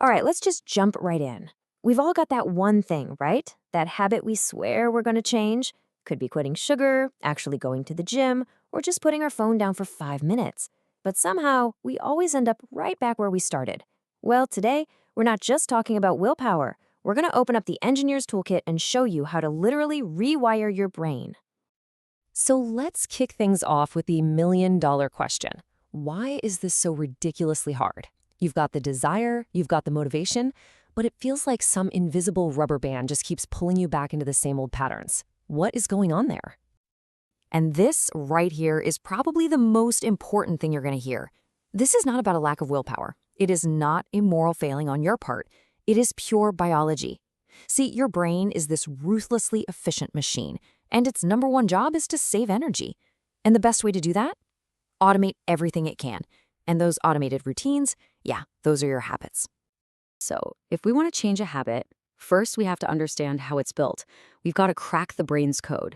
All right, let's just jump right in. We've all got that one thing, right? That habit we swear we're going to change. Could be quitting sugar, actually going to the gym, or just putting our phone down for 5 minutes. But somehow, we always end up right back where we started. Well, today, we're not just talking about willpower. We're going to open up the engineer's toolkit and show you how to literally rewire your brain. So let's kick things off with the million-dollar question. Why is this so ridiculously hard? You've got the desire, you've got the motivation, but it feels like some invisible rubber band just keeps pulling you back into the same old patterns. What is going on there? And this right here is probably the most important thing you're going to hear. This is not about a lack of willpower. It is not a moral failing on your part. It is pure biology. See, your brain is this ruthlessly efficient machine, and its number one job is to save energy. And the best way to do that? Automate everything it can. And those automated routines, yeah, those are your habits. So, if we want to change a habit, first we have to understand how it's built. We've got to crack the brain's code.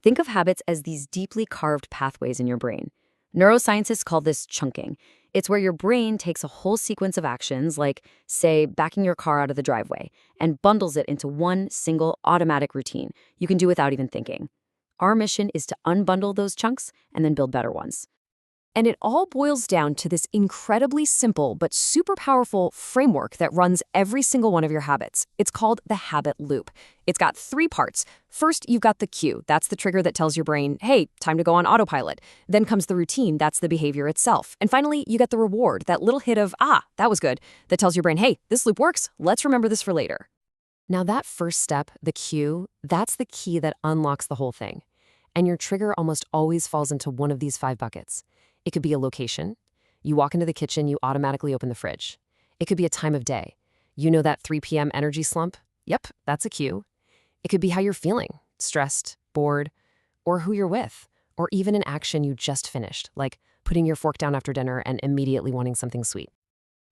Think of habits as these deeply carved pathways in your brain. Neuroscientists call this chunking. It's where your brain takes a whole sequence of actions, like, say, backing your car out of the driveway, and bundles it into one single automatic routine you can do without even thinking. Our mission is to unbundle those chunks and then build better ones. And it all boils down to this incredibly simple but super powerful framework that runs every single one of your habits. It's called the habit loop. It's got 3 parts. First, you've got the cue. That's the trigger that tells your brain, hey, time to go on autopilot. Then comes the routine. That's the behavior itself. And finally, you get the reward, that little hit of, that was good, that tells your brain, hey, this loop works. Let's remember this for later. Now that first step, the cue, that's the key that unlocks the whole thing. And your trigger almost always falls into one of these 5 buckets. It could be a location. You walk into the kitchen, you automatically open the fridge. It could be a time of day. You know that 3 p.m. energy slump? Yep, that's a cue. It could be how you're feeling, stressed, bored, or who you're with, or even an action you just finished, like putting your fork down after dinner and immediately wanting something sweet.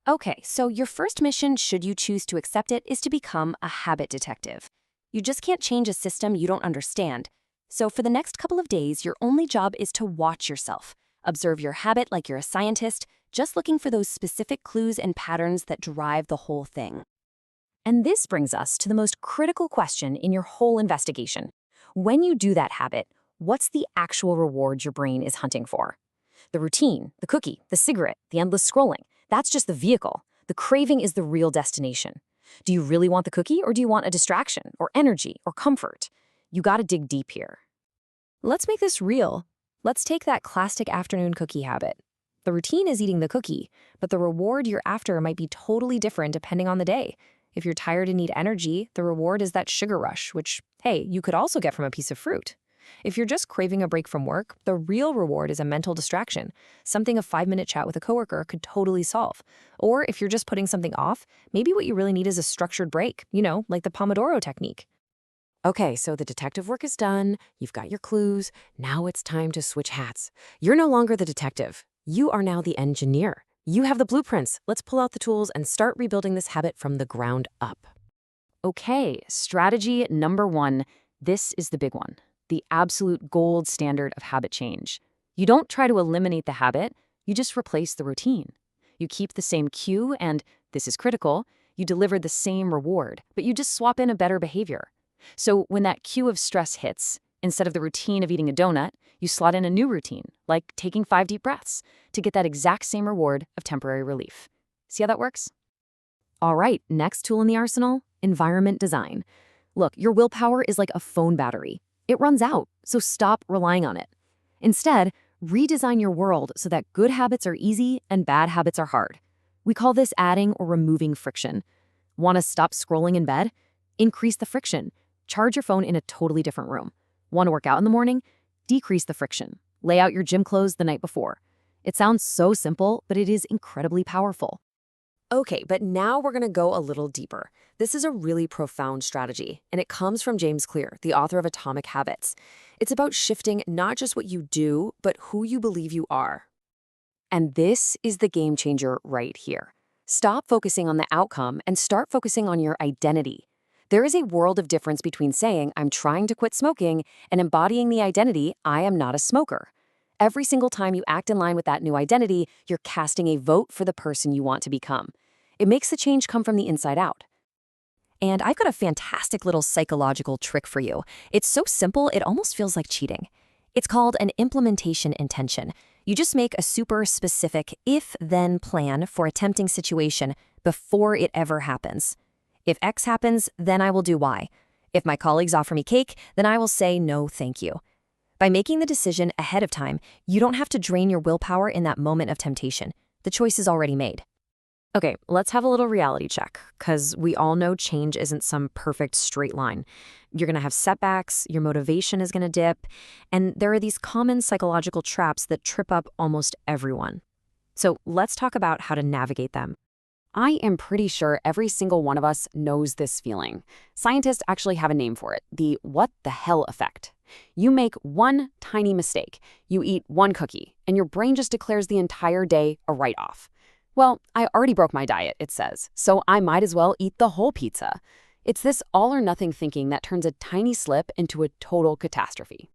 Okay, so your first mission, should you choose to accept it, is to become a habit detective. You just can't change a system you don't understand. So for the next couple of days, your only job is to watch yourself. Observe your habit like you're a scientist, just looking for those specific clues and patterns that drive the whole thing. And this brings us to the most critical question in your whole investigation. When you do that habit, what's the actual reward your brain is hunting for? The routine, the cookie, the cigarette, the endless scrolling, that's just the vehicle. The craving is the real destination. Do you really want the cookie, or do you want a distraction, or energy, or comfort? You gotta dig deep here. Let's make this real. Let's take that classic afternoon cookie habit. The routine is eating the cookie, but the reward you're after might be totally different depending on the day. If you're tired and need energy, the reward is that sugar rush, which, hey, you could also get from a piece of fruit. If you're just craving a break from work, the real reward is a mental distraction, something a 5-minute chat with a coworker could totally solve. Or if you're just putting something off, maybe what you really need is a structured break, like the Pomodoro technique. Okay, so the detective work is done, you've got your clues, now it's time to switch hats. You're no longer the detective. You are now the engineer. You have the blueprints. Let's pull out the tools and start rebuilding this habit from the ground up. Okay, strategy number 1. This is the big one, the absolute gold standard of habit change. You don't try to eliminate the habit, you just replace the routine. You keep the same cue and, this is critical, you deliver the same reward, but you just swap in a better behavior. So when that cue of stress hits, instead of the routine of eating a donut, you slot in a new routine, like taking 5 deep breaths, to get that exact same reward of temporary relief. See how that works? All right, next tool in the arsenal, environment design. Look, your willpower is like a phone battery. It runs out, so stop relying on it. Instead, redesign your world so that good habits are easy and bad habits are hard. We call this adding or removing friction. Want to stop scrolling in bed? Increase the friction. Charge your phone in a totally different room. Want to work out in the morning? Decrease the friction. Lay out your gym clothes the night before. It sounds so simple, but it is incredibly powerful. Okay, but now we're going to go a little deeper. This is a really profound strategy, and it comes from James Clear, the author of Atomic Habits. It's about shifting not just what you do, but who you believe you are. And this is the game changer right here. Stop focusing on the outcome and start focusing on your identity. There is a world of difference between saying, I'm trying to quit smoking, and embodying the identity, I am not a smoker. Every single time you act in line with that new identity, you're casting a vote for the person you want to become. It makes the change come from the inside out. And I've got a fantastic little psychological trick for you. It's so simple, it almost feels like cheating. It's called an implementation intention. You just make a super specific if-then plan for a tempting situation before it ever happens. If X happens, then I will do Y. If my colleagues offer me cake, then I will say no, thank you. By making the decision ahead of time, you don't have to drain your willpower in that moment of temptation. The choice is already made. Okay, let's have a little reality check, because we all know change isn't some perfect straight line. You're going to have setbacks, your motivation is going to dip, and there are these common psychological traps that trip up almost everyone. So let's talk about how to navigate them. I am pretty sure every single one of us knows this feeling. Scientists actually have a name for it, the what the hell effect. You make one tiny mistake, you eat one cookie, and your brain just declares the entire day a write-off. Well, I already broke my diet, it says, so I might as well eat the whole pizza. It's this all-or-nothing thinking that turns a tiny slip into a total catastrophe.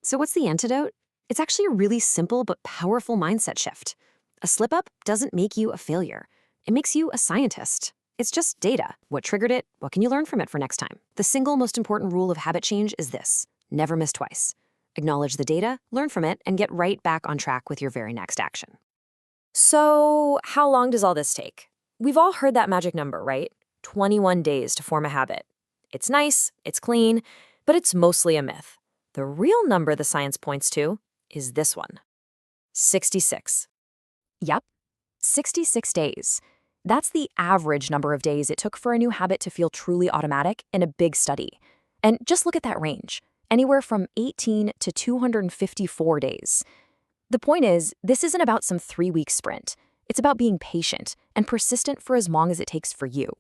So what's the antidote? It's actually a really simple but powerful mindset shift. A slip-up doesn't make you a failure. It makes you a scientist. It's just data. What triggered it? What can you learn from it for next time? The single most important rule of habit change is this: never miss twice. Acknowledge the data, learn from it, and get right back on track with your very next action. So, how long does all this take? We've all heard that magic number, right? 21 days to form a habit. It's nice, it's clean, but it's mostly a myth. The real number the science points to is this one: 66. Yep, 66 days. That's the average number of days it took for a new habit to feel truly automatic in a big study. And just look at that range, anywhere from 18 to 254 days. The point is, this isn't about some 3-week sprint. It's about being patient and persistent for as long as it takes for you.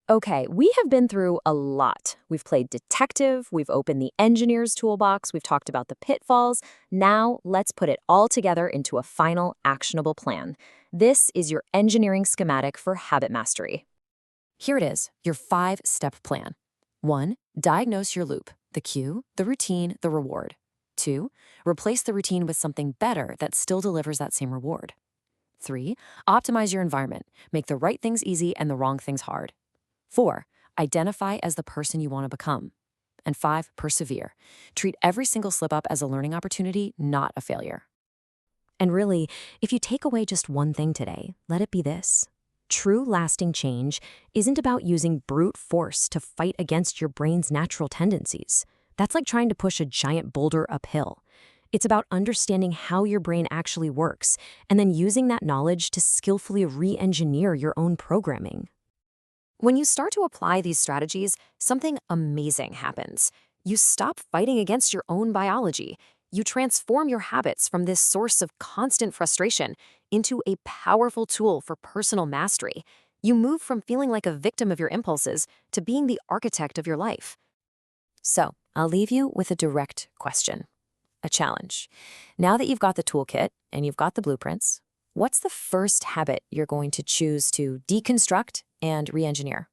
Okay, we have been through a lot. We've played detective, we've opened the engineer's toolbox, we've talked about the pitfalls. Now, let's put it all together into a final, actionable plan. This is your engineering schematic for habit mastery. Here it is, your 5-step plan. 1. Diagnose your loop: the cue, the routine, the reward. 2. Replace the routine with something better that still delivers that same reward. 3. Optimize your environment. Make the right things easy and the wrong things hard. 4. Identify as the person you want to become. And 5. Persevere. Treat every single slip-up as a learning opportunity, not a failure. And really, if you take away just one thing today, let it be this: true lasting change isn't about using brute force to fight against your brain's natural tendencies. That's like trying to push a giant boulder uphill. It's about understanding how your brain actually works and then using that knowledge to skillfully re-engineer your own programming. When you start to apply these strategies, something amazing happens. You stop fighting against your own biology. You transform your habits from this source of constant frustration into a powerful tool for personal mastery. You move from feeling like a victim of your impulses to being the architect of your life. So, I'll leave you with a direct question, a challenge. Now that you've got the toolkit and you've got the blueprints, what's the first habit you're going to choose to deconstruct and re-engineer?